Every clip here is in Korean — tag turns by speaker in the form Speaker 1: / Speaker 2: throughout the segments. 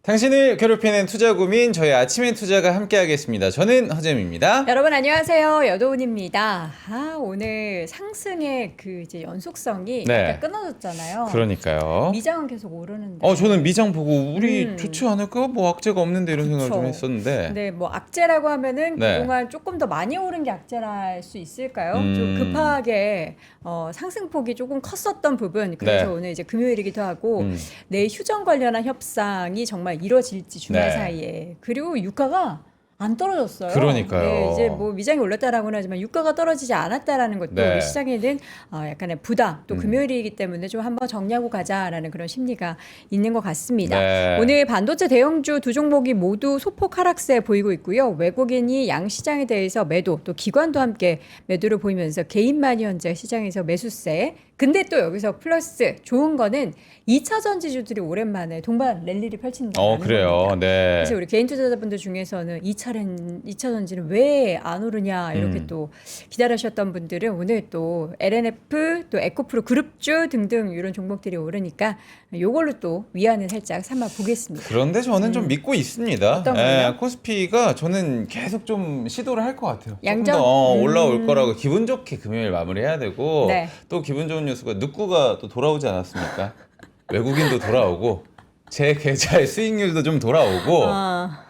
Speaker 1: 당신을 괴롭히는 투자 고민, 저희 아침엔 투자가 함께하겠습니다. 저는 허잼입니다.
Speaker 2: 여러분 안녕하세요. 여도운입니다. 오늘 상승의 그 이제 연속성이
Speaker 1: 네.
Speaker 2: 약간 끊어졌잖아요.
Speaker 1: 그러니까요.
Speaker 2: 미장은 계속 오르는데.
Speaker 1: 저는 미장 보고 우리 좋지 않을까? 뭐 악재가 없는데 이런 생각을 좀 했었는데.
Speaker 2: 네, 뭐 악재라고 하면은
Speaker 1: 네.
Speaker 2: 그동안 조금 더 많이 오른 게 악재랄 수 있을까요? 좀 급하게 상승폭이 조금 컸었던 부분. 그래서
Speaker 1: 네.
Speaker 2: 오늘 이제 금요일이기도 하고 내일 휴전 관련한 협상이 정말 이뤄질지 주말
Speaker 1: 네.
Speaker 2: 사이에. 그리고 유가가 안 떨어졌어요.
Speaker 1: 그러니까요.
Speaker 2: 네, 이제 뭐 미장이 올랐다라고는 하지만 유가가 떨어지지 않았다라는 것도
Speaker 1: 네.
Speaker 2: 우리 시장에는 약간의 부담, 또 금요일이기 때문에 좀 한번 정리하고 가자라는 그런 심리가 있는 것 같습니다.
Speaker 1: 네.
Speaker 2: 오늘 반도체 대형주 두 종목이 모두 소폭 하락세 보이고 있고요. 외국인이 양 시장에 대해서 매도, 또 기관도 함께 매도를 보이면서 개인만이 현재 시장에서 매수세. 근데 또 여기서 플러스 좋은 거는 2차 전지주들이 오랜만에 동반 랠리를 펼친다는
Speaker 1: 그래요.
Speaker 2: 겁니다.
Speaker 1: 네.
Speaker 2: 그래서 우리 개인 투자자분들 중에서는 2차 전지는 왜 안 오르냐 이렇게 또 기다리셨던 분들은 오늘 또 LNF 또 에코프로 그룹주 등등 이런 종목들이 오르니까 요걸로 또 위안을 살짝 삼아 보겠습니다.
Speaker 1: 그런데 저는 좀 믿고 있습니다.
Speaker 2: 어떤 거요?
Speaker 1: 코스피가 저는 계속 좀 시도를 할 것 같아요.
Speaker 2: 양전?
Speaker 1: 조금 더 올라올 거라고 기분 좋게 금요일 마무리해야 되고
Speaker 2: 네.
Speaker 1: 또 기분 좋은 뉴스가 늑구가 또 돌아오지 않았습니까? 외국인도 돌아오고 제 계좌의 수익률도 좀 돌아오고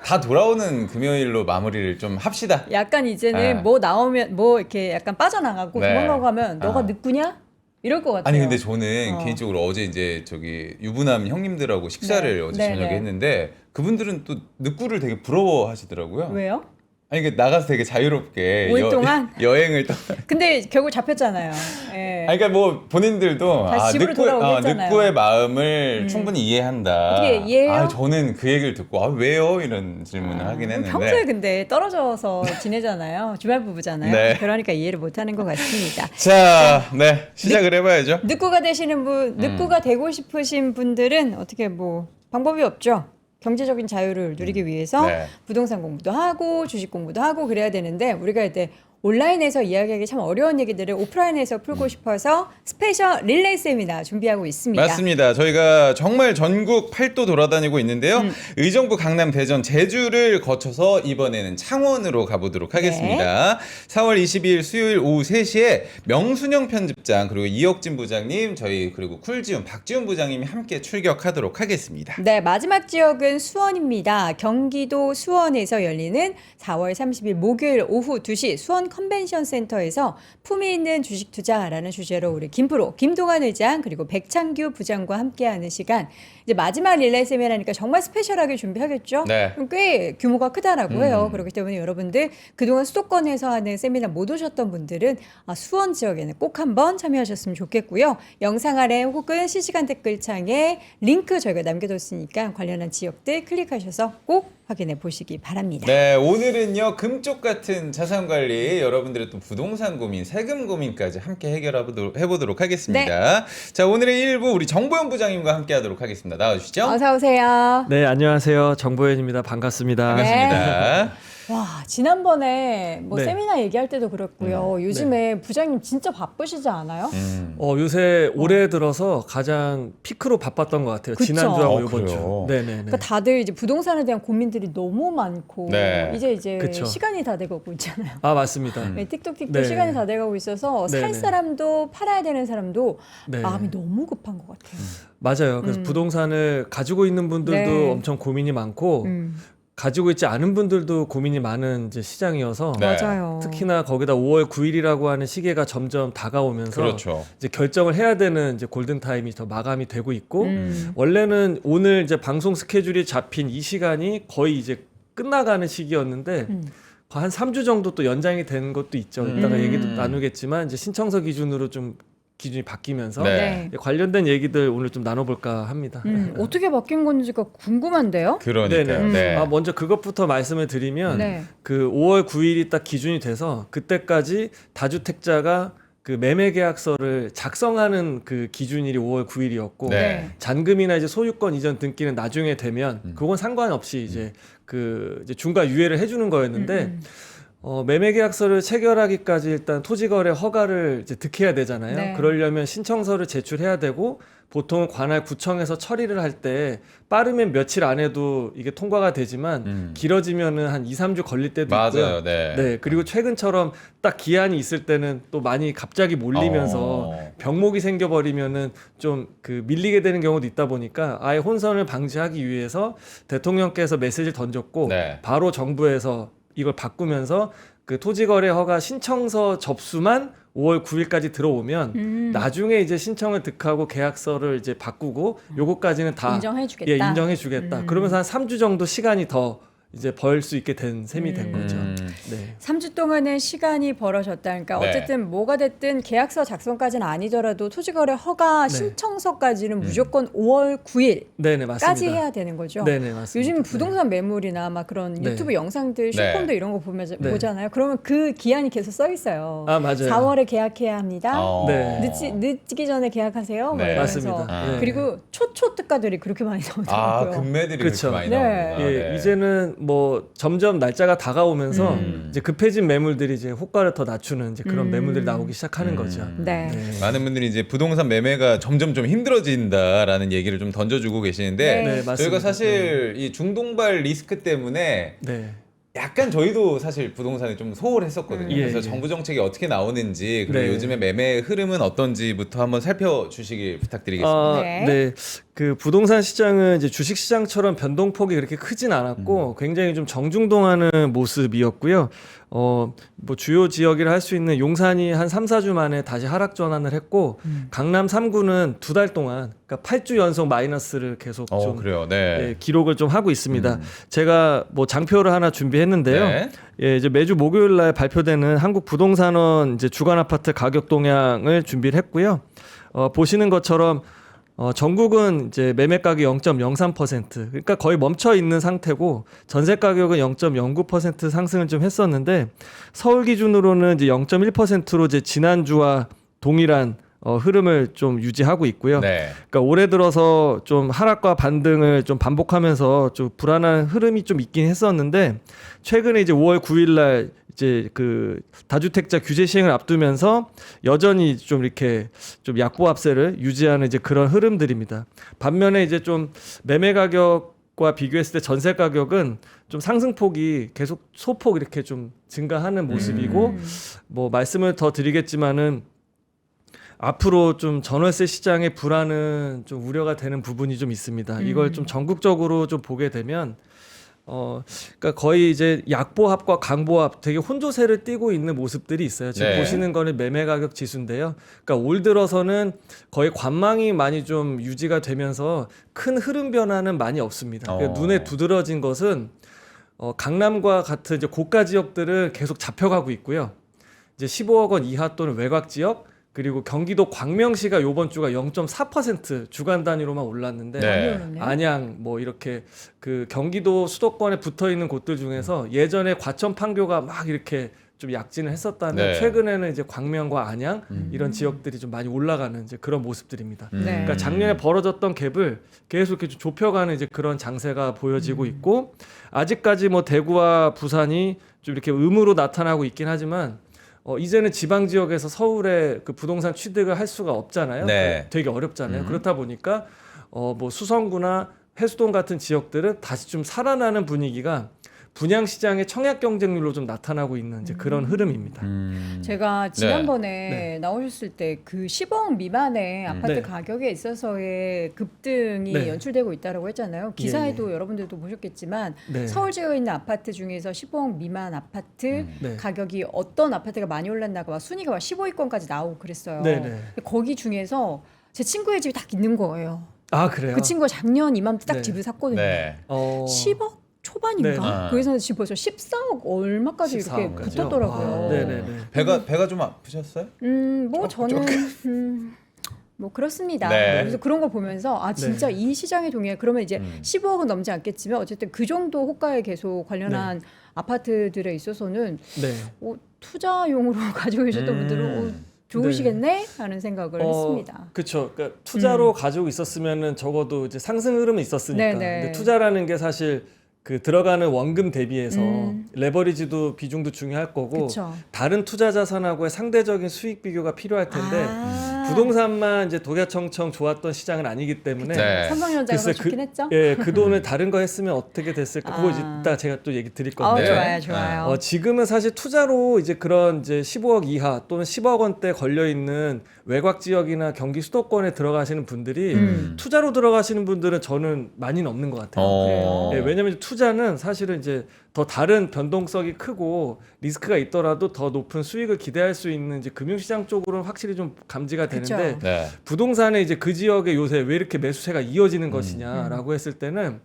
Speaker 1: 다 돌아오는 금요일로 마무리를 좀 합시다.
Speaker 2: 약간 이제는
Speaker 1: 네.
Speaker 2: 뭐 나오면 뭐 이렇게 약간 빠져나가고
Speaker 1: 네.
Speaker 2: 도망가고 하면 너가 늑구냐? 이럴 것 같아요.
Speaker 1: 아니 근데 저는 개인적으로 어제 이제 저기 유부남 형님들하고 식사를
Speaker 2: 네.
Speaker 1: 어제
Speaker 2: 네,
Speaker 1: 저녁에
Speaker 2: 네.
Speaker 1: 했는데 그분들은 또 늑구를 되게 부러워하시더라고요.
Speaker 2: 왜요?
Speaker 1: 아니 그 나가서 되게 자유롭게
Speaker 2: 5일 동안?
Speaker 1: 여행을
Speaker 2: 근데 결국 잡혔잖아요. 예.
Speaker 1: 아니 그러니까 뭐 본인들도
Speaker 2: 다시 집으로 돌아오겠잖아요.
Speaker 1: 늑구의 마음을 충분히 이해한다.
Speaker 2: 어떻게 이해해요?
Speaker 1: 저는 그 얘기를 듣고 왜요? 이런 질문을 하긴 했는데.
Speaker 2: 평소에 근데 떨어져서 지내잖아요. 주말 부부잖아요.
Speaker 1: 네.
Speaker 2: 그러니까 이해를 못하는 것 같습니다.
Speaker 1: 자, 네 시작을 해봐야죠.
Speaker 2: 늑구가 되시는 분, 늑구가 되고 싶으신 분들은 어떻게 뭐 방법이 없죠. 경제적인 자유를 누리기 위해서
Speaker 1: 네.
Speaker 2: 부동산 공부도 하고 주식 공부도 하고 그래야 되는데 우리가 이제 온라인에서 이야기하기 참 어려운 얘기들을 오프라인에서 풀고 싶어서 스페셜 릴레이 세미나 준비하고 있습니다.
Speaker 1: 맞습니다. 저희가 정말 전국 8도 돌아다니고 있는데요. 의정부, 강남, 대전, 제주를 거쳐서 이번에는 창원으로 가보도록 하겠습니다. 4월 22일 수요일 오후 3시에 명순영 편집장 그리고 이혁진 부장님 저희 그리고 쿨지훈 박지훈 부장님이 함께 출격하도록 하겠습니다.
Speaker 2: 네, 마지막 지역은 수원입니다. 경기도 수원에서 열리는 4월 30일 목요일 오후 2시 수원 컨벤션 센터에서 품위 있는 주식 투자라는 주제로 우리 김프로, 김동환 의장 그리고 백창규 부장과 함께하는 시간. 이제 마지막 릴레이 세미나니까 정말 스페셜하게 준비하겠죠?
Speaker 1: 네.
Speaker 2: 꽤 규모가 크다라고 해요. 그렇기 때문에 여러분들 그동안 수도권에서 하는 세미나 못 오셨던 분들은 수원 지역에는 꼭 한번 참여하셨으면 좋겠고요. 영상 아래 혹은 실시간 댓글창에 링크 저희가 남겨뒀으니까 관련한 지역들 클릭하셔서 꼭 확인해 보시기 바랍니다.
Speaker 1: 네, 오늘은요 금쪽 같은 자산 관리, 여러분들의 또 부동산 고민, 세금 고민까지 함께 해보도록 하겠습니다. 자, 오늘의 1부 우리 정보현 부장님과 함께하도록 하겠습니다. 나와주시죠.
Speaker 2: 어서 오세요.
Speaker 3: 네, 안녕하세요. 정보현입니다. 반갑습니다.
Speaker 1: 반갑습니다.
Speaker 2: 와, 지난번에 뭐
Speaker 3: 네.
Speaker 2: 세미나 얘기할 때도 그렇고요. 요즘에 부장님 진짜 바쁘시지 않아요?
Speaker 3: 요새 올해 들어서 가장 피크로 바빴던 것 같아요.
Speaker 2: 그쵸?
Speaker 3: 지난주하고 이번
Speaker 1: 그래요?
Speaker 3: 주. 네네네.
Speaker 2: 그러니까 다들 이제 부동산에 대한 고민들이 너무 많고
Speaker 1: 네.
Speaker 2: 이제
Speaker 3: 그쵸.
Speaker 2: 시간이 다 돼가고 있잖아요.
Speaker 3: 아, 맞습니다.
Speaker 2: 네, 틱톡틱톡
Speaker 3: 네.
Speaker 2: 시간이 다 돼가고 있어서 살
Speaker 3: 네네.
Speaker 2: 사람도 팔아야 되는 사람도
Speaker 3: 네.
Speaker 2: 마음이 너무 급한 것 같아요.
Speaker 3: 맞아요. 그래서 부동산을 가지고 있는 분들도
Speaker 2: 네.
Speaker 3: 엄청 고민이 많고
Speaker 2: 음.
Speaker 3: 가지고 있지 않은 분들도 고민이 많은 이제 시장이어서
Speaker 1: 네.
Speaker 2: 맞아요.
Speaker 3: 특히나 거기다 5월 9일이라고 하는 시기가 점점 다가오면서
Speaker 1: 그렇죠.
Speaker 3: 이제 결정을 해야 되는 이제 골든 타임이 더 마감이 되고 있고
Speaker 2: 음.
Speaker 3: 원래는 오늘 이제 방송 스케줄이 잡힌 이 시간이 거의 이제 끝나가는 시기였는데 한 3주 정도 또 연장이 된 것도 있죠. 이따가 얘기도 나누겠지만 이제 신청서 기준으로 좀 기준이 바뀌면서
Speaker 1: 네.
Speaker 3: 관련된 얘기들 오늘 좀 나눠볼까 합니다.
Speaker 2: 어떻게 바뀐 건지가 궁금한데요.
Speaker 1: 그러니까요.
Speaker 3: 네네.
Speaker 1: 네.
Speaker 3: 먼저 그것부터 말씀을 드리면
Speaker 2: 네.
Speaker 3: 그 5월 9일이 딱 기준이 돼서 그때까지 다주택자가 그 매매 계약서를 작성하는 그 기준일이 5월 9일이었고
Speaker 1: 네.
Speaker 3: 잔금이나 이제 소유권 이전 등기는 나중에 되면 그건 상관없이 이제 그 이제 중과 유예를 해주는 거였는데 매매 계약서를 체결하기까지 일단 토지거래 허가를 이제 득해야 되잖아요.
Speaker 2: 네.
Speaker 3: 그러려면 신청서를 제출해야 되고 보통 관할 구청에서 처리를 할 때 빠르면 며칠 안에도 이게 통과가 되지만 길어지면은 한 2, 3주 걸릴 때도 있고요.
Speaker 1: 맞아요. 네.
Speaker 3: 네, 그리고 최근처럼 딱 기한이 있을 때는 또 많이 갑자기 몰리면서 병목이 생겨버리면은 좀 그 밀리게 되는 경우도 있다 보니까 아예 혼선을 방지하기 위해서 대통령께서 메시지를 던졌고
Speaker 1: 네.
Speaker 3: 바로 정부에서 이걸 바꾸면서 그 토지거래 허가 신청서 접수만 5월 9일까지 들어오면 나중에 이제 신청을 득하고 계약서를 이제 바꾸고 요거까지는 다
Speaker 2: 인정해주겠다.
Speaker 3: 예, 인정해주겠다. 그러면서 한 3주 정도 시간이 더 이제 벌 수 있게 된 셈이 된 거죠. 네.
Speaker 2: 3주 동안은 시간이 벌어졌다. 그러니까
Speaker 1: 네.
Speaker 2: 어쨌든 뭐가 됐든 계약서 작성까지는 아니더라도 토지거래 허가
Speaker 3: 네.
Speaker 2: 신청서까지는 무조건 5월 9일까지
Speaker 3: 네네 맞습니다.
Speaker 2: 해야 되는 거죠.
Speaker 3: 네네 맞습니다.
Speaker 2: 요즘 부동산 매물이나 막 그런
Speaker 3: 네.
Speaker 2: 유튜브 영상들,
Speaker 1: 네.
Speaker 2: 쇼폼도 이런 거 보면
Speaker 3: 네.
Speaker 2: 보잖아요. 그러면 그 기한이 계속 써 있어요.
Speaker 3: 아 맞아요.
Speaker 2: 4월에 계약해야 합니다.
Speaker 3: 네.
Speaker 2: 늦기 전에 계약하세요. 뭐
Speaker 1: 네.
Speaker 2: 이러면서.
Speaker 3: 맞습니다.
Speaker 1: 아.
Speaker 3: 예.
Speaker 2: 그리고 초초 특가들이 그렇게 많이
Speaker 1: 아,
Speaker 2: 나오더라고요.
Speaker 1: 금매들이
Speaker 3: 그쵸.
Speaker 1: 그렇게 많이
Speaker 2: 네.
Speaker 1: 나오는구나.
Speaker 3: 예, 이제는 뭐 점점 날짜가 다가오면서 이제 급해진 매물들이 이제 호가를 더 낮추는 이제 그런 매물들이 나오기 시작하는 거죠.
Speaker 2: 네.
Speaker 3: 네.
Speaker 1: 많은 분들이 이제 부동산 매매가 점점 좀 힘들어진다라는 얘기를 좀 던져주고 계시는데
Speaker 2: 네.
Speaker 3: 네, 맞습니다.
Speaker 1: 저희가 사실 이 중동발 리스크 때문에
Speaker 3: 네.
Speaker 1: 약간 저희도 사실 부동산에 좀 소홀했었거든요.
Speaker 3: 예,
Speaker 1: 그래서
Speaker 3: 예.
Speaker 1: 정부 정책이 어떻게 나오는지 그리고
Speaker 3: 네.
Speaker 1: 요즘에 매매 흐름은 어떤지부터 한번 살펴주시길 부탁드리겠습니다.
Speaker 3: 네.
Speaker 2: 네.
Speaker 3: 그 부동산 시장은 이제 주식 시장처럼 변동폭이 그렇게 크진 않았고 굉장히 좀 정중동하는 모습이었고요. 뭐 주요 지역이라 할 수 있는 용산이 한 3, 4주 만에 다시 하락 전환을 했고 강남 3구는 2달 동안 그러니까 8주 연속 마이너스를 계속 좀
Speaker 1: 그래요. 네.
Speaker 3: 예, 기록을 좀 하고 있습니다. 제가 뭐 장표를 하나 준비했는데요.
Speaker 1: 네.
Speaker 3: 예, 이제 매주 목요일 날 발표되는 한국 부동산원 이제 주간 아파트 가격 동향을 준비를 했고요. 보시는 것처럼 전국은 이제 매매 가격 0.03%, 그러니까 거의 멈춰 있는 상태고 전세 가격은 0.09% 상승을 좀 했었는데 서울 기준으로는 이제 0.1%로 이제 지난주와 동일한 흐름을 좀 유지하고 있고요.
Speaker 1: 네.
Speaker 3: 그러니까 올해 들어서 좀 하락과 반등을 좀 반복하면서 좀 불안한 흐름이 좀 있긴 했었는데 최근에 이제 5월 9일 날 이제 그 다주택자 규제 시행을 앞두면서 여전히 좀 이렇게 좀 약보합세를 유지하는 이제 그런 흐름들입니다. 반면에 이제 좀 매매 가격과 비교했을 때 전세 가격은 좀 상승폭이 계속 소폭 이렇게 좀 증가하는 모습이고 뭐 말씀을 더 드리겠지만은 앞으로 좀 전월세 시장의 불안은 좀 우려가 되는 부분이 좀 있습니다. 이걸 좀 전국적으로 좀 보게 되면 그러니까 거의 이제 약보합과 강보합 되게 혼조세를 띠고 있는 모습들이 있어요. 지금
Speaker 1: 네.
Speaker 3: 보시는 거는 매매 가격 지수인데요. 그러니까 올 들어서는 거의 관망이 많이 좀 유지가 되면서 큰 흐름 변화는 많이 없습니다. 그러니까 눈에 두드러진 것은 강남과 같은 이제 고가 지역들은 계속 잡혀가고 있고요. 이제 15억 원 이하 또는 외곽 지역 그리고 경기도 광명시가 요번 주가 0.4% 주간 단위로만 올랐는데
Speaker 1: 네.
Speaker 3: 안양 뭐 이렇게 그 경기도 수도권에 붙어 있는 곳들 중에서 예전에 과천 판교가 막 이렇게 좀 약진을 했었다면
Speaker 1: 네.
Speaker 3: 최근에는 이제 광명과 안양 이런 지역들이 좀 많이 올라가는 이제 그런 모습들입니다.
Speaker 2: 네.
Speaker 3: 그러니까 작년에 벌어졌던 갭을 계속 이렇게 좀 좁혀가는 이제 그런 장세가 보여지고 있고 아직까지 뭐 대구와 부산이 좀 이렇게 음으로 나타나고 있긴 하지만 이제는 지방 지역에서 서울에 그 부동산 취득을 할 수가 없잖아요.
Speaker 1: 네.
Speaker 3: 되게 어렵잖아요. 그렇다 보니까 뭐 수성구나 해수동 같은 지역들은 다시 좀 살아나는 분위기가 분양 시장의 청약 경쟁률로 좀 나타나고 있는 이제 그런 흐름입니다.
Speaker 2: 제가 지난번에
Speaker 3: 네.
Speaker 2: 나오셨을 때 그 10억 미만의 아파트
Speaker 3: 네.
Speaker 2: 가격에 있어서의 급등이
Speaker 3: 네.
Speaker 2: 연출되고 있다고 했잖아요. 기사에도 여러분들도 보셨겠지만
Speaker 3: 네.
Speaker 2: 서울 지역에 있는 아파트 중에서 10억 미만 아파트
Speaker 3: 네.
Speaker 2: 가격이 어떤 아파트가 많이 올랐나가 막 순위가 막 15위권까지 나오고 그랬어요.
Speaker 3: 네, 네.
Speaker 2: 근데 거기 중에서 제 친구의 집이 딱 있는 거예요.
Speaker 3: 아 그래요?
Speaker 2: 그 친구가 작년 이맘때 딱
Speaker 3: 네.
Speaker 2: 집을 샀거든요.
Speaker 1: 네.
Speaker 2: 10억 초반인가?
Speaker 3: 네.
Speaker 1: 아.
Speaker 2: 그래서 지금 벌써 14억 얼마까지 이렇게
Speaker 3: 14억 까지요?
Speaker 2: 붙었더라고요.
Speaker 3: 아, 네네네.
Speaker 1: 배가 좀 아프셨어요?
Speaker 2: 뭐 저는 뭐 그렇습니다.
Speaker 1: 네.
Speaker 2: 그래서 그런 거 보면서 아 진짜 이 시장에 동의해. 그러면 이제 15억은 넘지 않겠지만 어쨌든 그 정도 호가에 계속 관련한 아파트들에 있어서는
Speaker 3: 네.
Speaker 2: 투자용으로 가지고 계셨던 분들은 좋으시겠네 하는 생각을 했습니다.
Speaker 3: 그렇죠. 그러니까 투자로 가지고 있었으면은 적어도 이제 상승 흐름은 있었으니까.
Speaker 2: 네네.
Speaker 3: 근데 투자라는 게 사실 그 들어가는 원금 대비해서 레버리지도 비중도 중요할 거고
Speaker 2: 그쵸.
Speaker 3: 다른 투자 자산하고의 상대적인 수익 비교가 필요할 텐데 부동산만 이제 독야청청 좋았던 시장은 아니기 때문에
Speaker 1: 네.
Speaker 2: 삼성전자가
Speaker 3: 글쎄,
Speaker 2: 좋긴 했죠.
Speaker 3: 예, 그 돈을 다른 거 했으면 어떻게 됐을까? 그거 이따 제가 또 얘기 드릴 건데.
Speaker 2: 좋아요, 좋아요.
Speaker 3: 지금은 사실 투자로 이제 그런 이제 15억 이하 또는 10억 원대 걸려 있는 외곽 지역이나 경기 수도권에 들어가시는 분들이 투자로 들어가시는 분들은 저는 많이는 없는 것 같아요.
Speaker 1: 어.
Speaker 3: 예, 왜냐하면 투자는 사실은 이제 더 다른 변동성이 크고 리스크가 있더라도 더 높은 수익을 기대할 수 있는 이제 금융시장 쪽으로는 확실히 좀 감지가 되는데
Speaker 2: 그쵸.
Speaker 1: 네.
Speaker 3: 부동산에 이제 그 지역에 요새 왜 이렇게 매수세가 이어지는 것이냐라고 했을 때는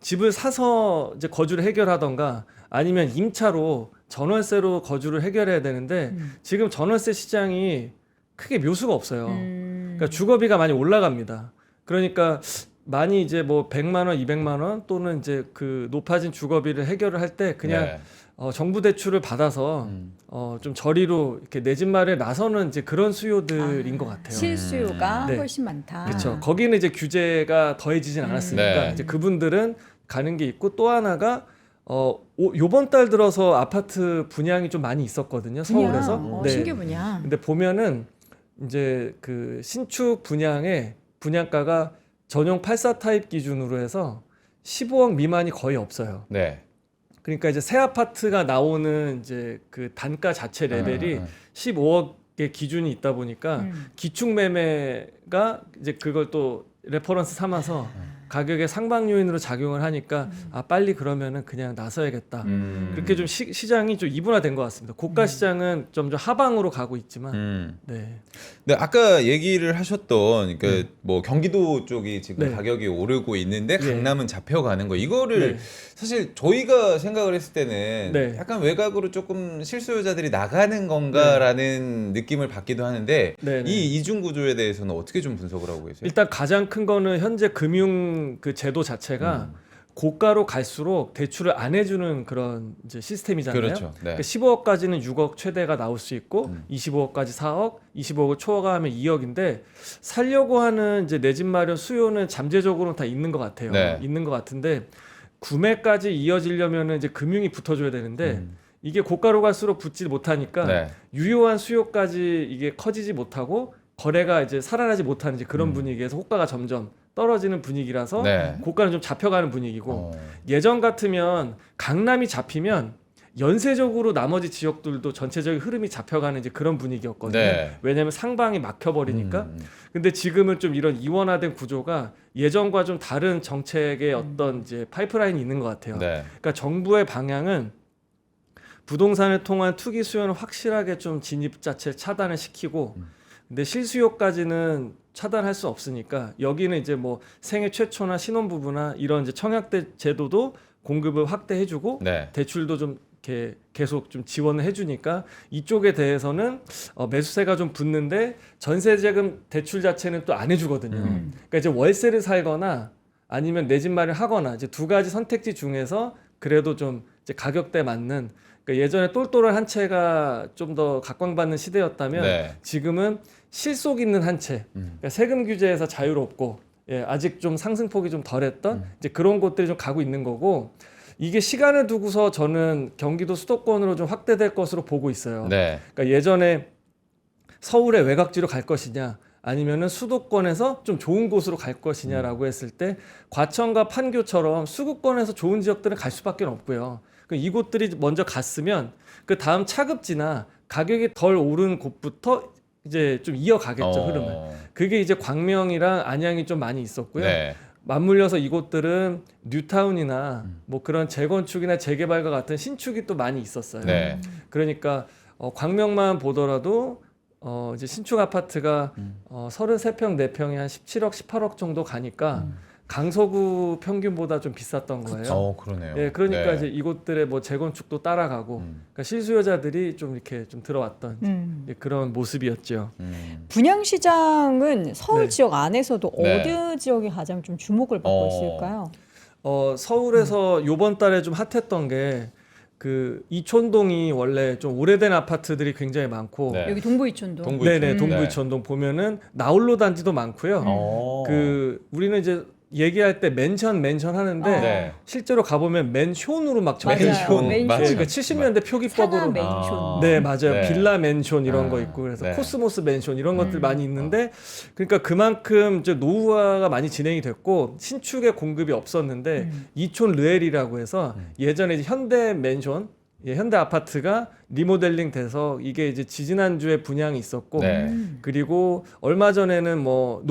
Speaker 3: 집을 사서 이제 거주를 해결하던가 아니면 임차로 전월세로 거주를 해결해야 되는데 지금 전월세 시장이 크게 묘수가 없어요. 그러니까 주거비가 많이 올라갑니다. 그러니까 많이 이제 뭐 100만 원, 200만 원 또는 이제 그 높아진 주거비를 해결을 할 때 그냥
Speaker 1: 네.
Speaker 3: 정부 대출을 받아서 좀 저리로 이렇게 내 집 마련에 나서는 이제 그런 수요들인 것 같아요.
Speaker 2: 실수요가
Speaker 3: 네.
Speaker 2: 훨씬 많다.
Speaker 3: 그렇죠. 거기는 이제 규제가 더해지진 않았으니까
Speaker 1: 네.
Speaker 3: 이제 그분들은 가는 게 있고 또 하나가 요번 달 들어서 아파트 분양이 좀 많이 있었거든요. 서울에서. 네.
Speaker 2: 신규 분양.
Speaker 3: 근데 보면은 이제 그 신축 분양의 분양가가 전용 84 타입 기준으로 해서 15억 미만이 거의 없어요.
Speaker 1: 네.
Speaker 3: 그러니까 이제 새 아파트가 나오는 이제 그 단가 자체 레벨이 15억의 기준이 있다 보니까 기축 매매가 이제 그걸 또 레퍼런스 삼아서 가격의 상방 요인으로 작용을 하니까 빨리 그러면은 그냥 나서야겠다. 그렇게 좀 시장이 좀 이분화된 것 같습니다. 고가 시장은 점점 하방으로 가고 있지만 네.
Speaker 1: 네, 아까 얘기를 하셨던 뭐 경기도 쪽이 지금
Speaker 3: 네.
Speaker 1: 가격이 오르고 있는데
Speaker 3: 예.
Speaker 1: 강남은 잡혀가는 거 이거를
Speaker 3: 네.
Speaker 1: 사실 저희가 생각을 했을 때는
Speaker 3: 네.
Speaker 1: 약간 외곽으로 조금 실수요자들이 나가는 건가라는 느낌을 받기도 하는데
Speaker 3: 네, 네.
Speaker 1: 이 이중 구조에 대해서는 어떻게 좀 분석을 하고 계세요?
Speaker 3: 일단 가장 큰 거는 현재 금융 그 제도 자체가 고가로 갈수록 대출을 안 해주는 그런 이제 시스템이잖아요.
Speaker 1: 그렇죠. 네.
Speaker 3: 그러니까 15억까지는 6억 최대가 나올 수 있고 25억까지 4억, 25억을 초과하면 2억인데 살려고 하는 이제 내 집 마련 수요는 잠재적으로는 다 있는 것 같아요.
Speaker 1: 네.
Speaker 3: 있는 것 같은데 구매까지 이어지려면은 이제 금융이 붙어줘야 되는데 이게 고가로 갈수록 붙지 못하니까
Speaker 1: 네.
Speaker 3: 유효한 수요까지 이게 커지지 못하고 거래가 이제 살아나지 못하는 이제 그런 분위기에서 호가가 점점 떨어지는 분위기라서
Speaker 1: 네.
Speaker 3: 고가는 좀 잡혀가는 분위기고
Speaker 1: 어.
Speaker 3: 예전 같으면 강남이 잡히면 연쇄적으로 나머지 지역들도 전체적인 흐름이 잡혀가는 이제 그런 분위기였거든요.
Speaker 1: 네.
Speaker 3: 왜냐하면 상방이 막혀버리니까. 근데 지금은 좀 이런 이원화된 구조가 예전과 좀 다른 정책의 어떤 이제 파이프라인이 있는 것 같아요.
Speaker 1: 네.
Speaker 3: 그러니까 정부의 방향은 부동산을 통한 투기 수요는 확실하게 좀 진입 자체를 차단을 시키고 근데 실수요까지는 차단할 수 없으니까 여기는 이제 뭐 생애 최초나 신혼부부나 이런 이제 청약대 제도도 공급을 확대해주고
Speaker 1: 네.
Speaker 3: 대출도 좀 이렇게 계속 좀 지원을 해주니까 이쪽에 대해서는 매수세가 좀 붙는데 전세자금 대출 자체는 또 안 해주거든요. 그러니까 이제 월세를 살거나 아니면 내 집 마련 하거나 이제 두 가지 선택지 중에서 그래도 좀 이제 가격대 맞는 그러니까 예전에 똘똘한 한 채가 좀 더 각광받는 시대였다면
Speaker 1: 네.
Speaker 3: 지금은 실속 있는 한 채, 그러니까 세금 규제에서 자유롭고 아직 좀 상승폭이 좀 덜했던 이제 그런 곳들이 좀 가고 있는 거고 이게 시간을 두고서 저는 경기도 수도권으로 좀 확대될 것으로 보고 있어요.
Speaker 1: 네.
Speaker 3: 그러니까 예전에 서울의 외곽지로 갈 것이냐 아니면은 수도권에서 좀 좋은 곳으로 갈 것이냐라고 했을 때 과천과 판교처럼 수도권에서 좋은 지역들은 갈 수밖에 없고요. 이곳들이 먼저 갔으면 그 다음 차급지나 가격이 덜 오른 곳부터 이제 좀 이어가겠죠 흐름을. 그게 이제 광명이랑 안양이 좀 많이 있었고요.
Speaker 1: 네.
Speaker 3: 맞물려서 이곳들은 뉴타운이나 뭐 그런 재건축이나 재개발과 같은 신축이 또 많이 있었어요.
Speaker 1: 네.
Speaker 3: 그러니까 광명만 보더라도 이제 신축 아파트가 33평, 4평이 한 17억, 18억 정도 가니까 강서구 평균보다 좀 비쌌던 거예요.
Speaker 1: 그러네요.
Speaker 3: 예, 그러니까
Speaker 1: 네.
Speaker 3: 이제 이곳들의 뭐 재건축도 따라가고, 그러니까 실수요자들이 좀 이렇게 좀 들어왔던 그런 모습이었죠.
Speaker 2: 분양 시장은 서울
Speaker 3: 네.
Speaker 2: 지역 안에서도
Speaker 1: 네.
Speaker 2: 어느 지역이 가장 좀 주목을 받고 있을까요?
Speaker 3: 서울에서 요번 달에 좀 핫했던 게 그 이촌동이 원래 좀 오래된 아파트들이 굉장히 많고,
Speaker 1: 네.
Speaker 2: 여기 동부이촌도.
Speaker 3: 네네 동부 이촌동 보면은 나홀로 단지도 많고요.
Speaker 1: 어.
Speaker 3: 그 우리는 이제 얘기할 때 맨션 하는데
Speaker 1: 네.
Speaker 3: 실제로 가보면 맨션으로 막
Speaker 2: 맞아요.
Speaker 3: 적혀있고
Speaker 1: 맨션.
Speaker 2: 맨션.
Speaker 3: 예, 그러니까 70년대 표기법으로
Speaker 2: 상하 맨션.
Speaker 3: 네 맞아요.
Speaker 1: 네.
Speaker 3: 빌라 맨션 이런
Speaker 1: 아,
Speaker 3: 거 있고 그래서
Speaker 1: 네.
Speaker 3: 코스모스 맨션 이런 것들 많이 있는데 그러니까 그만큼 이제 노후화가 많이 진행이 됐고 신축의 공급이 없었는데 이촌 르엘이라고 해서 예전에 이제 현대 맨션 현대 아파트가 리모델링 돼서 이게 이제 지지난주에 분양이 있었고
Speaker 1: 네.
Speaker 3: 그리고 얼마 전에는 뭐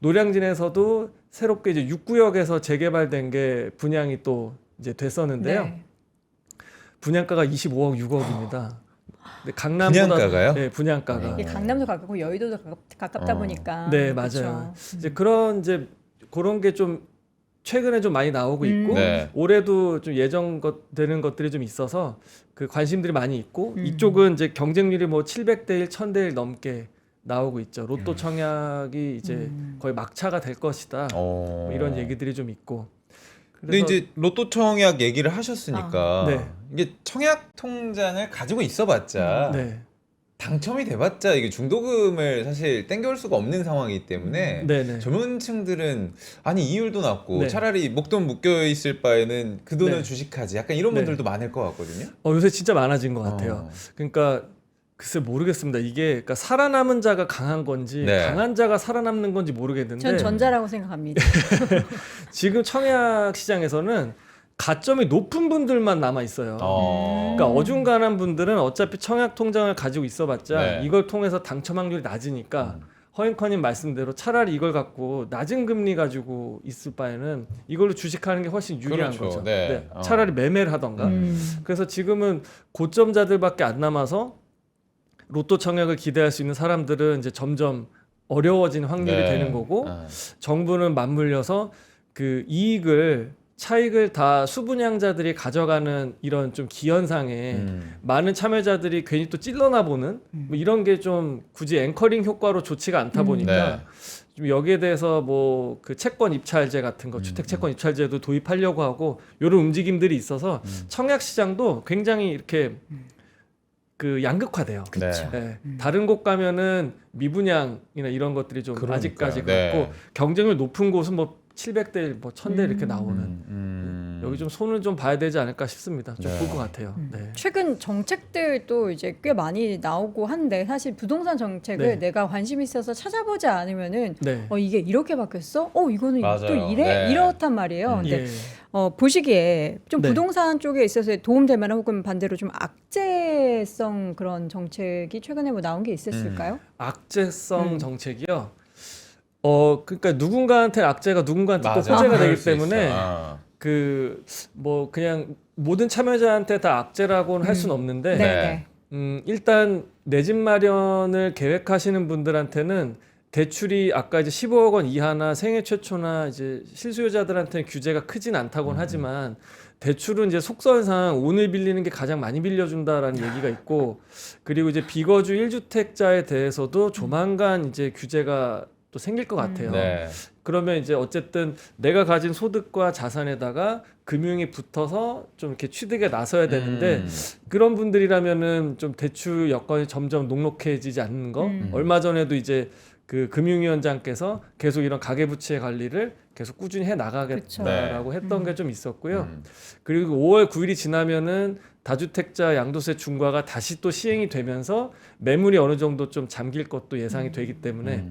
Speaker 3: 노량진에서도 새롭게 이제 6구역에서 재개발된 게 분양이 또 이제 됐었는데요.
Speaker 2: 네.
Speaker 3: 분양가가 25억 6억입니다. 근데 강남보다
Speaker 1: 분양가가요?
Speaker 3: 네, 분양가가.
Speaker 2: 이게 강남도 가깝고 여의도도 가깝다 보니까.
Speaker 3: 네,
Speaker 2: 그쵸.
Speaker 3: 맞아요. 이제 그런 이제 그런 게 좀 최근에 좀 많이 나오고 있고
Speaker 1: 네.
Speaker 3: 올해도 좀 되는 것들이 좀 있어서 그 관심들이 많이 있고
Speaker 2: 음.
Speaker 3: 이쪽은 이제 경쟁률이 뭐 700대 1, 1000대 1 넘게 나오고 있죠. 로또 청약이 이제 거의 막차가 될 것이다. 뭐 이런 얘기들이 좀 있고.
Speaker 1: 근데 이제 로또 청약 얘기를 하셨으니까
Speaker 3: 네.
Speaker 1: 이게 청약 통장을 가지고 있어봤자
Speaker 3: 네.
Speaker 1: 당첨이 돼봤자 이게 중도금을 사실 땡겨올 수가 없는 상황이기 때문에
Speaker 3: 네네.
Speaker 1: 젊은층들은 아니 이율도 낮고
Speaker 3: 네.
Speaker 1: 차라리 목돈 묶여 있을 바에는 그 돈을
Speaker 3: 네.
Speaker 1: 주식하지 약간 이런
Speaker 3: 네.
Speaker 1: 분들도 많을 것 같거든요.
Speaker 3: 요새 진짜 많아진 것 같아요. 그러니까 글쎄 모르겠습니다. 이게 그러니까 살아남은 자가 강한 건지
Speaker 1: 네.
Speaker 3: 강한 자가 살아남는 건지 모르겠는데
Speaker 2: 전 전자라고 생각합니다.
Speaker 3: 지금 청약 시장에서는 가점이 높은 분들만 남아 있어요. 그러니까 어중간한 분들은 어차피 청약 통장을 가지고 있어봤자
Speaker 1: 네.
Speaker 3: 이걸 통해서 당첨 확률이 낮으니까 허앵커님 말씀대로 차라리 이걸 갖고 낮은 금리 가지고 있을 바에는 이걸로 주식하는 게 훨씬 유리한
Speaker 1: 그렇죠.
Speaker 3: 거죠.
Speaker 1: 네.
Speaker 3: 차라리 매매를 하던가. 그래서 지금은 고점자들밖에 안 남아서 로또 청약을 기대할 수 있는 사람들은 이제 점점 어려워지는 확률이
Speaker 1: 네.
Speaker 3: 되는 거고 정부는 맞물려서 그 차익을 다 수분양자들이 가져가는 이런 좀 기현상에 많은 참여자들이 괜히 또 찔러나 보는 뭐 이런 게 좀 굳이 앵커링 효과로 좋지가 않다 보니까
Speaker 1: 네.
Speaker 3: 좀 여기에 대해서 뭐 그 채권 입찰제 같은 거 주택 채권 입찰제도 도입하려고 하고 이런 움직임들이 있어서 청약 시장도 굉장히 이렇게 그 양극화돼요.
Speaker 1: 그쵸.
Speaker 3: 네. 다른 곳 가면은 미분양이나 이런 것들이 좀
Speaker 1: 그러니까요.
Speaker 3: 아직까지
Speaker 1: 네.
Speaker 3: 그렇고 경쟁률 높은 곳은 뭐 700대 뭐 1000대 이렇게 나오는 여기 좀 손을 좀 봐야 되지 않을까 싶습니다. 좀
Speaker 1: 네.
Speaker 3: 볼 것 같아요. 네.
Speaker 2: 최근 정책들도 이제 꽤 많이 나오고 한데 사실 부동산 정책을
Speaker 3: 네.
Speaker 2: 내가 관심 있어서 찾아보지 않으면은
Speaker 3: 네.
Speaker 2: 이게 이렇게 바뀌었어? 이거는
Speaker 1: 맞아요.
Speaker 2: 또 이래?
Speaker 1: 네.
Speaker 2: 이렇단 말이에요. 근데
Speaker 3: 예.
Speaker 2: 보시기에 좀
Speaker 3: 네.
Speaker 2: 부동산 쪽에 있어서 도움될 만한 혹은 반대로 좀 악재성 그런 정책이 최근에 뭐 나온 게 있었을까요?
Speaker 3: 악재성 정책이요. 그러니까 누군가한테 악재가 누군가한테 또
Speaker 1: 맞아.
Speaker 3: 호재가
Speaker 1: 그럴
Speaker 3: 되기
Speaker 1: 수 있어.
Speaker 3: 때문에
Speaker 1: 아.
Speaker 3: 뭐 그냥 모든 참여자한테 다 악재라고는 할 수는 없는데
Speaker 2: 네.
Speaker 3: 일단 내 집 마련을 계획하시는 분들한테는 대출이 아까 이제 15억 원 이하나 생애 최초나 이제 실수요자들한테는 규제가 크진 않다고는 하지만 대출은 이제 속설상 오늘 빌리는 게 가장 많이 빌려준다라는 얘기가 있고 그리고 이제 비거주 1주택자에 대해서도 조만간 이제 규제가 또 생길 것 같아요.
Speaker 1: 네.
Speaker 3: 그러면 이제 어쨌든 내가 가진 소득과 자산에다가 금융이 붙어서 좀 이렇게 취득에 나서야 되는데 그런 분들이라면은 좀 대출 여건이 점점 녹록해지지 않는 거. 얼마 전에도 이제 그 금융위원장께서 계속 이런 가계부채 관리를 계속 꾸준히 해 나가겠다라고 했던 게 좀 있었고요. 그리고 5월 9일이 지나면은 다주택자 양도세 중과가 다시 또 시행이 되면서 매물이 어느 정도 좀 잠길 것도 예상이 되기 때문에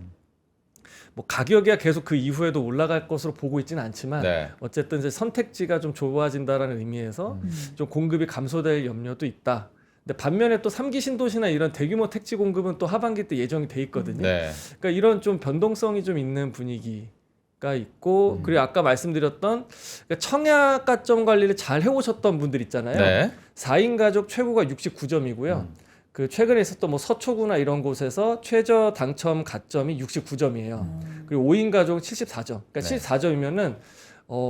Speaker 3: 뭐 가격이 계속 그 이후에도 올라갈 것으로 보고 있지는 않지만
Speaker 1: 네.
Speaker 3: 어쨌든 이제 선택지가 좀 좁아진다라는 의미에서 좀 공급이 감소될 염려도 있다. 근데 반면에 또 3기 신도시나 이런 대규모 택지 공급은 또 하반기 때 예정이 돼 있거든요.
Speaker 1: 네.
Speaker 3: 그러니까 이런 좀 변동성이 좀 있는 분위기가 있고 그리고 아까 말씀드렸던 그러니까 청약 가점 관리를 잘 해오셨던 분들 있잖아요.
Speaker 1: 네.
Speaker 3: 4인 가족 최고가 69점이고요. 그 최근에 있었던 뭐 서초구나 이런 곳에서 최저 당첨 가점이 69점이에요. 그리고 5인 가족은 74점. 그러니까
Speaker 1: 네.
Speaker 3: 74점이면은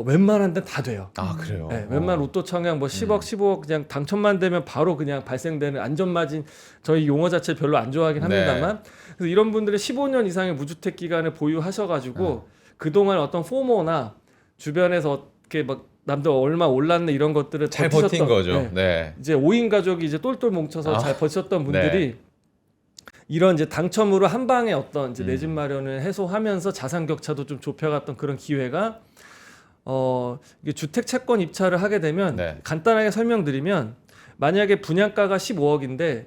Speaker 3: 웬만한 데는 다 돼요.
Speaker 1: 아 그래요.
Speaker 3: 네, 웬만한 로또 청약 뭐 10억, 15억 그냥 당첨만 되면 바로 그냥 발생되는 안전마진 저희 용어 자체 별로 안 좋아하긴 합니다만 그래서 이런 분들이 15년 이상의 무주택 기간을 보유하셔가지고 그동안 어떤 포모나 주변에서 어떻게 막 남들 얼마 올랐네 이런 것들을
Speaker 1: 잘
Speaker 3: 버티셨던,
Speaker 1: 버틴 거죠.
Speaker 3: 네.
Speaker 1: 네.
Speaker 3: 이제 5인 가족이 이제 똘똘 뭉쳐서 잘 버티셨던 분들이 이런 이제 당첨으로 한 방에 어떤 이제 내 집 마련을 해소하면서 자산 격차도 좀 좁혀갔던 그런 기회가 이게 주택 채권 입찰을 하게 되면
Speaker 1: 네.
Speaker 3: 간단하게 설명드리면 만약에 분양가가 15억인데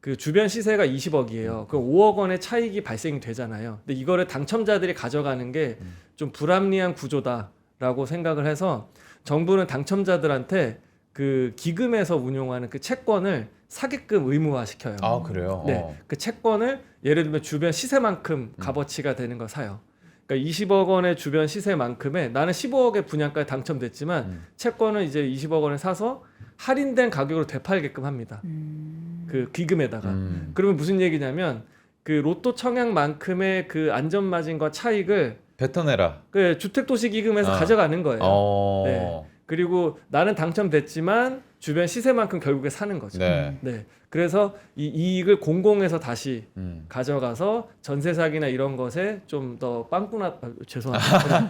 Speaker 3: 그 주변 시세가 20억이에요. 그 5억 원의 차익이 발생이 되잖아요. 근데 이거를 당첨자들이 가져가는 게 좀 불합리한 구조다라고 생각을 해서 정부는 당첨자들한테 그 기금에서 운용하는 그 채권을 사기금 의무화시켜요.
Speaker 1: 아 그래요?
Speaker 3: 네, 그 채권을 예를 들면 주변 시세만큼 값어치가 되는 거 사요. 그러니까 20억 원의 주변 시세만큼에 나는 15억의 분양가에 당첨됐지만 채권을 이제 20억 원에 사서 할인된 가격으로 되팔게끔 합니다. 그 기금에다가. 그러면 무슨 얘기냐면 그 로또 청약만큼의 그 안전마진과 차익을
Speaker 1: 뱉어내라.
Speaker 3: 그 주택도시기금에서 가져가는 거예요. 네. 그리고 나는 당첨됐지만 주변 시세만큼 결국에 사는 거죠.
Speaker 1: 네.
Speaker 3: 네. 그래서 이 이익을 공공에서 다시 가져가서 전세 사기나 이런 것에 좀 더 빵꾸나 죄송합니다.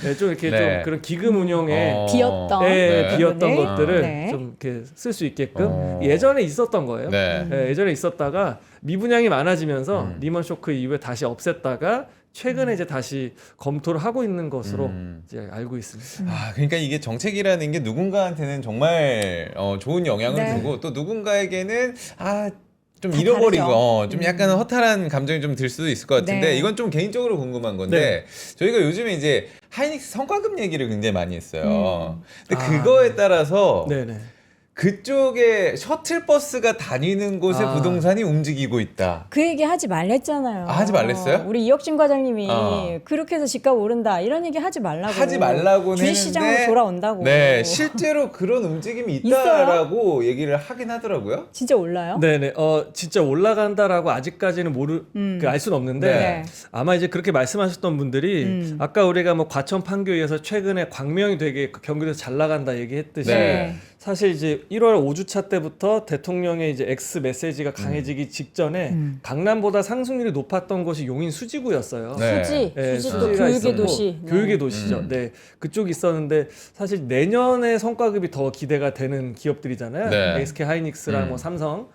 Speaker 3: 네, 좀 이렇게
Speaker 1: 네.
Speaker 3: 좀 그런 기금 운용에
Speaker 2: 비었던
Speaker 3: 네, 비었던
Speaker 2: 부분을.
Speaker 3: 것들을
Speaker 2: 네.
Speaker 3: 좀 이렇게 쓸 수 있게끔 예전에 있었던 거예요.
Speaker 1: 네.
Speaker 3: 네, 예전에 있었다가 미분양이 많아지면서 리먼 쇼크 이후에 다시 없앴다가 최근에 이제 다시 검토를 하고 있는 것으로 이제 알고 있습니다.
Speaker 1: 아, 그러니까 이게 정책이라는 게 누군가한테는 정말 좋은 영향을
Speaker 2: 네.
Speaker 1: 주고 또 누군가에게는 좀
Speaker 2: 다
Speaker 1: 잃어버리고
Speaker 2: 다르죠.
Speaker 1: 좀 약간 허탈한 감정이 좀 들 수도 있을 것 같은데
Speaker 2: 네.
Speaker 1: 이건 좀 개인적으로 궁금한 건데 저희가 요즘에 이제 하이닉스 성과급 얘기를 굉장히 많이 했어요. 근데 그거에 따라서
Speaker 3: 네네.
Speaker 1: 그쪽에 셔틀버스가 다니는 곳에
Speaker 3: 아.
Speaker 1: 부동산이 움직이고 있다.
Speaker 2: 그 얘기 하지 말랬잖아요.
Speaker 1: 하지 말랬어요?
Speaker 2: 우리 이혁진 과장님이
Speaker 1: 어.
Speaker 2: 그렇게 해서 집값 오른다 이런 얘기 하지 말라고.
Speaker 1: 하지 말라고는
Speaker 2: 주식시장으로
Speaker 1: 했는데
Speaker 2: 돌아온다고.
Speaker 1: 네, 실제로 그런 움직임이 있다라고 얘기를 하긴 하더라고요.
Speaker 2: 진짜 올라요?
Speaker 3: 네네. 진짜 올라간다라고 아직까지는 알 수는 없는데
Speaker 2: 네.
Speaker 3: 아마 이제 그렇게 말씀하셨던 분들이 아까 우리가 뭐 과천 판교에서 최근에 광명이 되게 경기도에서 잘 나간다 얘기했듯이
Speaker 1: 네.
Speaker 3: 사실 이제 1월 5주차 때부터 대통령의 이제 X 메시지가 강해지기 직전에 강남보다 상승률이 높았던 곳이 용인 수지구였어요.
Speaker 1: 네.
Speaker 2: 수지,
Speaker 3: 네,
Speaker 2: 수지도
Speaker 3: 수지가
Speaker 2: 교육의
Speaker 3: 있었고,
Speaker 2: 도시. 네.
Speaker 3: 교육의 도시죠. 네, 그쪽이 있었는데 사실 내년에 성과급이 더 기대가 되는 기업들이잖아요.
Speaker 1: 네.
Speaker 3: SK 하이닉스랑 뭐 삼성.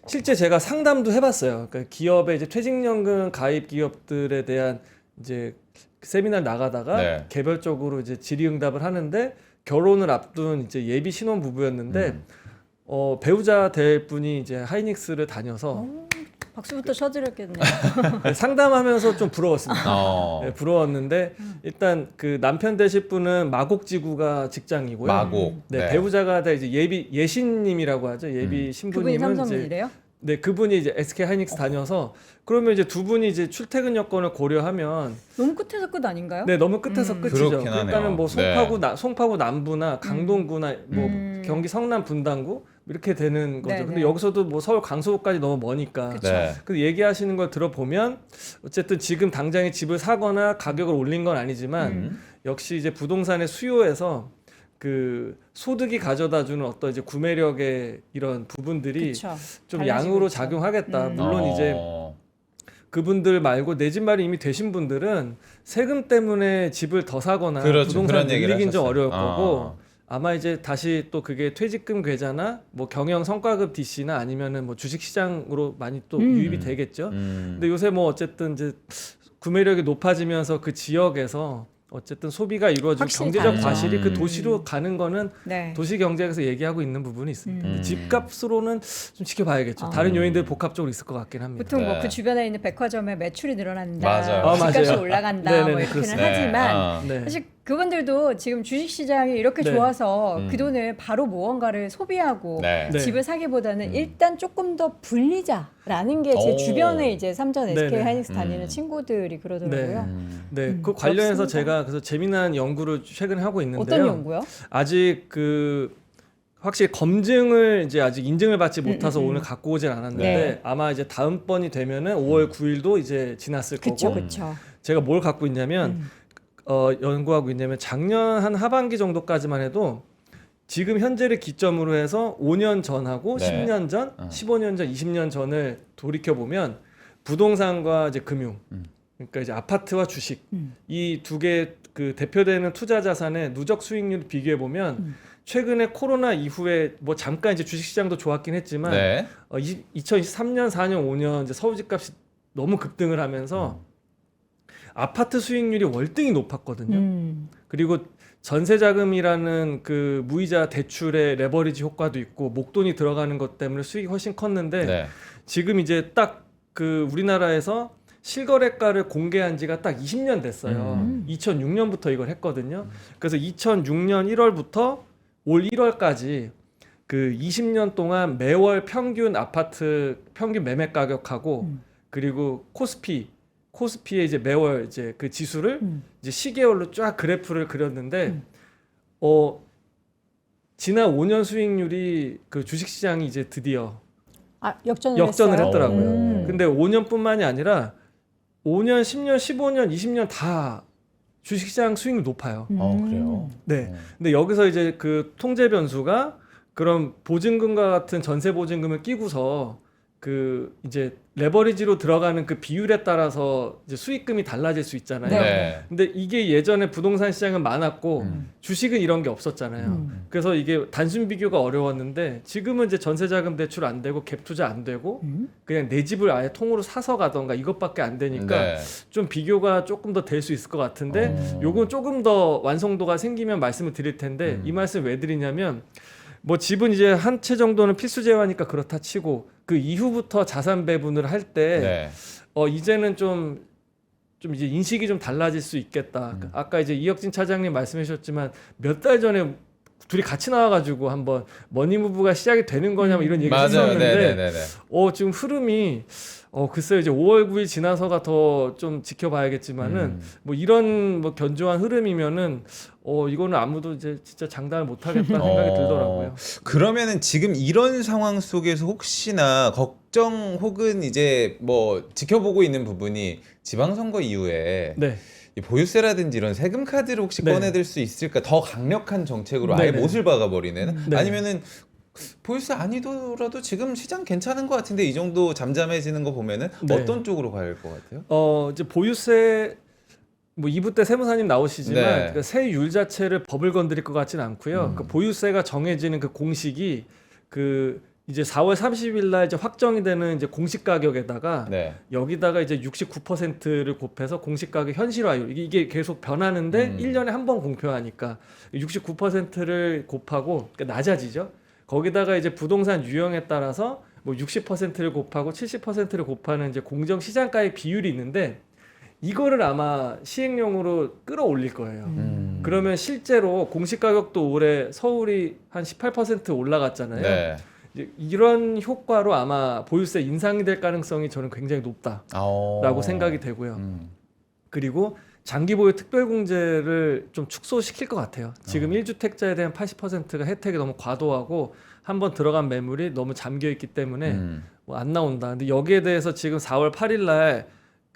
Speaker 3: 실제 제가 상담도 해봤어요. 그러니까 기업의 이제 퇴직연금 가입 기업들에 대한 이제 세미나 나가다가
Speaker 1: 네.
Speaker 3: 개별적으로 이제 질의응답을 하는데 결혼을 앞둔 이제 예비 신혼 부부였는데 배우자 될 분이 이제 하이닉스를 다녀서
Speaker 2: 박수부터 쳐드렸겠네요.
Speaker 3: 상담하면서 좀 부러웠습니다.
Speaker 1: 어.
Speaker 3: 네, 부러웠는데 일단 그 남편 되실 분은 마곡지구가 직장이고요.
Speaker 1: 마곡.
Speaker 3: 네, 배우자가 다 이제 예비 예신님이라고 하죠. 예비
Speaker 2: 그분이
Speaker 3: 신부님은 이제
Speaker 2: 삼성이래요?
Speaker 3: 네, 그분이 이제 SK 하이닉스 다녀서 그러면 이제 두 분이 이제 출퇴근 여건을 고려하면
Speaker 2: 너무 끝에서 끝 아닌가요?
Speaker 3: 네, 너무 끝에서 끝이죠.
Speaker 1: 그렇긴 하네요.
Speaker 3: 그러니까는 뭐
Speaker 1: 네.
Speaker 3: 송파구 남부나 강동구나 뭐 경기 성남 분당구 이렇게 되는 거죠.
Speaker 2: 네네.
Speaker 3: 근데 여기서도 뭐 서울 강서구까지 너무 머니까.
Speaker 2: 그쵸.
Speaker 1: 네.
Speaker 3: 그 얘기하시는 걸 들어보면 어쨌든 지금 당장에 집을 사거나 가격을 올린 건 아니지만 역시 이제 부동산의 수요에서 그 소득이 가져다주는 어떤 이제 구매력의 이런 부분들이
Speaker 2: 그쵸.
Speaker 3: 좀
Speaker 2: 달라지고
Speaker 3: 양으로
Speaker 2: 있죠.
Speaker 3: 작용하겠다. 물론 이제 그분들 말고 내 집 마련이 이미 되신 분들은 세금 때문에 집을 더 사거나
Speaker 1: 그렇죠.
Speaker 3: 부동산
Speaker 1: 그런 얘기를
Speaker 3: 늘리긴 좀
Speaker 1: 하셨어요.
Speaker 3: 어려울 거고 아마 이제 다시 또 그게 퇴직금 계좌나 뭐 경영 성과급 DC나 아니면은 뭐 주식 시장으로 많이 또 유입이 되겠죠. 근데 요새 뭐 어쨌든 이제 구매력이 높아지면서 그 지역에서 어쨌든 소비가 이루어지고
Speaker 2: 확실히
Speaker 3: 경제적
Speaker 2: 다르죠.
Speaker 3: 과실이 그 도시로 가는 거는
Speaker 2: 네.
Speaker 3: 도시 경제에서 얘기하고 있는 부분이 있습니다. 근데 집값으로는 좀 지켜봐야겠죠. 다른 요인들 복합적으로 있을 것 같긴 합니다.
Speaker 2: 보통 뭐
Speaker 1: 네.
Speaker 2: 그 주변에 있는 백화점의 매출이 늘어난다,
Speaker 1: 맞아요.
Speaker 2: 집값이
Speaker 3: 맞아요.
Speaker 2: 올라간다,
Speaker 3: 네네네,
Speaker 2: 뭐 이렇게는
Speaker 3: 그렇습니다.
Speaker 2: 하지만
Speaker 3: 네.
Speaker 2: 사실 그분들도 지금 주식시장이 이렇게
Speaker 3: 네.
Speaker 2: 좋아서 그 돈을 바로 무언가를 소비하고
Speaker 1: 네.
Speaker 3: 네.
Speaker 2: 집을 사기보다는 일단 조금 더 불리자라는 게 제
Speaker 1: 오.
Speaker 2: 주변에 이제 삼전 SK
Speaker 3: 네네.
Speaker 2: 하이닉스 다니는 친구들이 그러더라고요.
Speaker 3: 네, 그 관련해서
Speaker 2: 그렇습니다.
Speaker 3: 제가 그래서 재미난 연구를 최근에 하고 있는데요.
Speaker 2: 어떤 연구요?
Speaker 3: 아직 그 확실히 검증을 이제 아직 인증을 받지 못해서 오늘 갖고 오진 않았는데
Speaker 2: 네.
Speaker 3: 아마 이제 다음번이 되면은 5월 9일도 이제 지났을
Speaker 2: 그쵸,
Speaker 3: 거고
Speaker 2: 그쵸.
Speaker 3: 제가 뭘 갖고 있냐면 연구하고 있냐면 작년 한 하반기 정도까지만 해도 지금 현재를 기점으로 해서 5년 전하고
Speaker 1: 네.
Speaker 3: 10년 전, 15년 전, 20년 전을 돌이켜 보면 부동산과 이제 금융, 그러니까 이제 아파트와 주식 이 두 개 그 대표되는 투자 자산의 누적 수익률 비교해 보면 최근에 코로나 이후에 뭐 잠깐 이제 주식시장도 좋았긴 했지만
Speaker 1: 네.
Speaker 3: 2023년, 4년, 5년 이제 서울 집값이 너무 급등을 하면서 아파트 수익률이 월등히 높았거든요. 그리고 전세 자금이라는 그 무이자 대출의 레버리지 효과도 있고 목돈이 들어가는 것 때문에 수익이 훨씬 컸는데
Speaker 1: 네.
Speaker 3: 지금 이제 딱 그 우리나라에서 실거래가를 공개한 지가 딱 20년 됐어요. 2006년부터 이걸 했거든요. 그래서 2006년 1월부터 올 1월까지 그 20년 동안 매월 평균 아파트 평균 매매 가격하고 그리고 코스피의 이제 매월 이제 그 지수를 이제 시계열로 쫙 그래프를 그렸는데 지난 5년 수익률이 그 주식시장이 이제 드디어
Speaker 2: 역전을
Speaker 3: 역전을
Speaker 2: 했어요?
Speaker 3: 했더라고요. 근데 5년뿐만이 아니라 5년, 10년, 15년, 20년 다 주식시장 수익률 높아요.
Speaker 1: 그래요.
Speaker 3: 네. 근데 여기서 이제 그 통제 변수가 그런 보증금과 같은 전세 보증금을 끼고서 그 이제 레버리지로 들어가는 그 비율에 따라서 이제 수익금이 달라질 수 있잖아요.
Speaker 1: 네.
Speaker 3: 근데 이게 예전에 부동산 시장은 많았고 주식은 이런 게 없었잖아요. 그래서 이게 단순 비교가 어려웠는데 지금은 이제 전세자금 대출 안 되고 갭 투자 안 되고 그냥 내 집을 아예 통으로 사서 가던가 이것밖에 안 되니까
Speaker 1: 네.
Speaker 3: 좀 비교가 조금 더 될 수 있을 것 같은데 요건 조금 더 완성도가 생기면 말씀을 드릴 텐데 이 말씀 왜 드리냐면 뭐 집은 이제 한 채 정도는 필수 재화니까 그렇다 치고 그 이후부터 자산 배분을 할 때
Speaker 1: 네.
Speaker 3: 이제는 좀 이제 인식이 좀 달라질 수 있겠다. 아까 이제 이혁진 차장님 말씀해 주셨지만 몇 달 전에 둘이 같이 나와가지고 한번 머니무브가 시작이 되는 거냐 뭐 이런 얘기
Speaker 1: 맞아요.
Speaker 3: 했었는데
Speaker 1: 네네네.
Speaker 3: 지금 흐름이 글쎄요 이제 5월 9일 지나서가 더 좀 지켜봐야겠지만은 뭐 이런 뭐 견조한 흐름이면은 이거는 아무도 이제 진짜 장담을 못하겠다는 생각이 들더라고요.
Speaker 1: 그러면은 지금 이런 상황 속에서 혹시나 걱정 혹은 이제 뭐 지켜보고 있는 부분이 지방선거 이후에
Speaker 3: 네.
Speaker 1: 이 보유세라든지 이런 세금 카드를 혹시
Speaker 3: 네.
Speaker 1: 꺼내들 수 있을까? 더 강력한 정책으로 아예
Speaker 3: 네네.
Speaker 1: 못을 박아버리는?
Speaker 3: 네.
Speaker 1: 아니면은 보유세 아니더라도 지금 시장 괜찮은 것 같은데 이 정도 잠잠해지는 거 보면은
Speaker 3: 네.
Speaker 1: 어떤 쪽으로 갈 것 같아요?
Speaker 3: 이제 보유세 뭐 2부 때 세무사님 나오시지만
Speaker 1: 네.
Speaker 3: 그 세율 자체를 법을 건드릴 것 같지는 않고요. 그 보유세가 정해지는 그 공식이 그 이제 4월 30일 날 이제 확정이 되는 이제 공시 가격에다가
Speaker 1: 네.
Speaker 3: 여기다가 이제 69%를 곱해서 공시 가격 현실화율 이게 계속 변하는데 1년에 한 번 공표하니까 69%를 곱하고 그러니까 낮아지죠. 거기다가 이제 부동산 유형에 따라서 뭐 60%를 곱하고 70%를 곱하는 이제 공정 시장가의 비율이 있는데 이거를 아마 시행령으로 끌어올릴 거예요. 그러면 실제로 공시 가격도 올해 서울이 한 18% 올라갔잖아요.
Speaker 1: 네.
Speaker 3: 이제 이런 효과로 아마 보유세 인상이 될 가능성이 저는 굉장히 높다라고 생각이 되고요. 그리고 장기 보유 특별공제를 좀 축소시킬 것 같아요. 지금 1주택자에 대한 80%가 혜택이 너무 과도하고 한번 들어간 매물이 너무 잠겨 있기 때문에 뭐 안 나온다. 근데 여기에 대해서 지금 4월 8일 날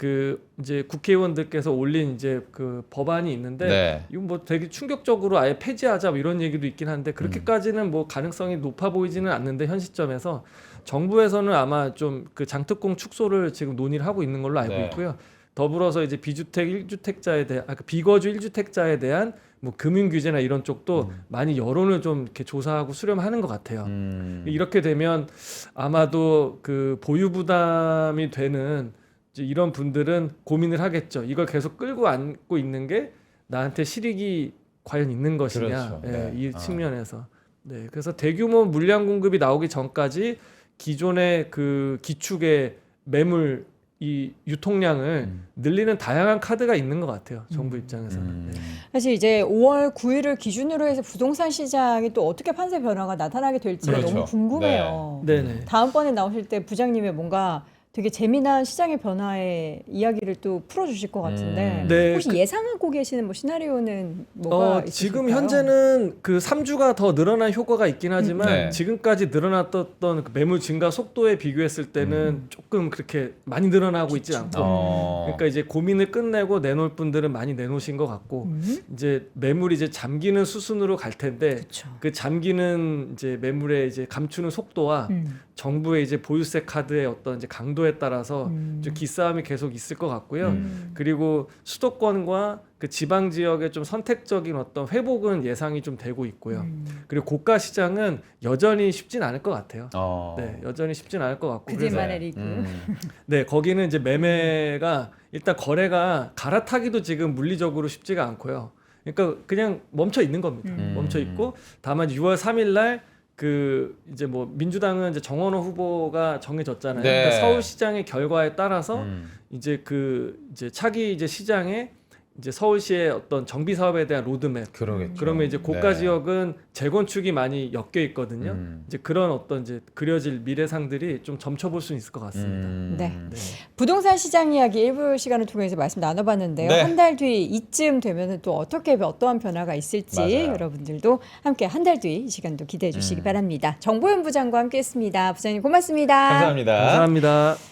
Speaker 3: 그 이제 국회의원들께서 올린 이제 그 법안이 있는데
Speaker 1: 네.
Speaker 3: 이건 뭐 되게 충격적으로 아예 폐지하자 뭐 이런 얘기도 있긴 한데 그렇게까지는 뭐 가능성이 높아 보이지는 않는데 현 시점에서 정부에서는 아마 좀 그 장특공 축소를 지금 논의를 하고 있는 걸로 알고
Speaker 1: 네.
Speaker 3: 있고요. 더불어서 이제 비주택 1주택자에 대한 비거주 1주택자에 대한 뭐 금융 규제나 이런 쪽도 많이 여론을 좀 이렇게 조사하고 수렴하는 것 같아요. 이렇게 되면 아마도 그 보유 부담이 되는 이제 이런 분들은 고민을 하겠죠. 이걸 계속 끌고 안고 있는 게 나한테 실익이 과연 있는 것이냐.
Speaker 1: 그렇죠.
Speaker 3: 예,
Speaker 1: 네.
Speaker 3: 이 측면에서. 네, 그래서 대규모 물량 공급이 나오기 전까지 기존의 그 기축의 매물 이 유통량을 늘리는 다양한 카드가 있는 것 같아요. 정부 입장에서는. 네.
Speaker 2: 사실 이제 5월 9일을 기준으로 해서 부동산 시장이 또 어떻게 판세 변화가 나타나게 될지가
Speaker 1: 그렇죠.
Speaker 2: 너무 궁금해요.
Speaker 3: 네네.
Speaker 2: 다음번에 나오실 때 부장님의 뭔가 되게 재미난 시장의 변화의 이야기를 또 풀어주실 것 같은데
Speaker 3: 네,
Speaker 2: 혹시 예상하고 계시는 뭐 시나리오는 뭐가 있으실까요?
Speaker 3: 지금 현재는 그 3주가 더 늘어난 효과가 있긴 하지만
Speaker 1: 네.
Speaker 3: 지금까지 늘어났던 그 매물 증가 속도에 비교했을 때는 조금 그렇게 많이 늘어나고 있지 않고 그러니까 이제 고민을 끝내고 내놓을 분들은 많이 내놓으신 것 같고 이제 매물이 이제 잠기는 수순으로 갈 텐데
Speaker 2: 그쵸.
Speaker 3: 그 잠기는 이제 매물의 이제 감추는 속도와 정부의 이제 보유세 카드의 어떤 이제 강도에 따라서 좀 기싸움이 계속 있을 것 같고요. 그리고 수도권과 그 지방 지역의 좀 선택적인 어떤 회복은 예상이 좀 되고 있고요. 그리고 고가 시장은 여전히 쉽진 않을 것 같아요. 네, 여전히 쉽진 않을 것 같고.
Speaker 2: 그들만의 리그.
Speaker 3: 네, 거기는 이제 매매가 일단 거래가 갈아타기도 지금 물리적으로 쉽지가 않고요. 그러니까 그냥 멈춰 있는 겁니다. 멈춰 있고 다만 6월 3일 날 그 이제 뭐 민주당은 이제 정원호 후보가 정해졌잖아요.
Speaker 1: 네.
Speaker 3: 그러니까 서울시장의 결과에 따라서 이제 그 이제 차기 이제 시장에 이제 서울시의 어떤 정비 사업에 대한 로드맵.
Speaker 1: 그러겠죠.
Speaker 3: 그러면 이제 고가
Speaker 1: 네.
Speaker 3: 지역은 재건축이 많이 엮여 있거든요. 이제 그런 어떤 이제 그려질 미래상들이 좀 점쳐볼 수 있을 것 같습니다.
Speaker 2: 네. 부동산 시장 이야기 일부 시간을 통해서 말씀 나눠봤는데요.
Speaker 1: 네.
Speaker 2: 한 달 뒤 이쯤 되면 또 어떻게 어떠한 변화가 있을지
Speaker 1: 맞아요.
Speaker 2: 여러분들도 함께 한 달 뒤 이 시간도 기대해 주시기 바랍니다. 정보연 부장과 함께했습니다. 부장님 고맙습니다.
Speaker 1: 감사합니다.
Speaker 3: 감사합니다.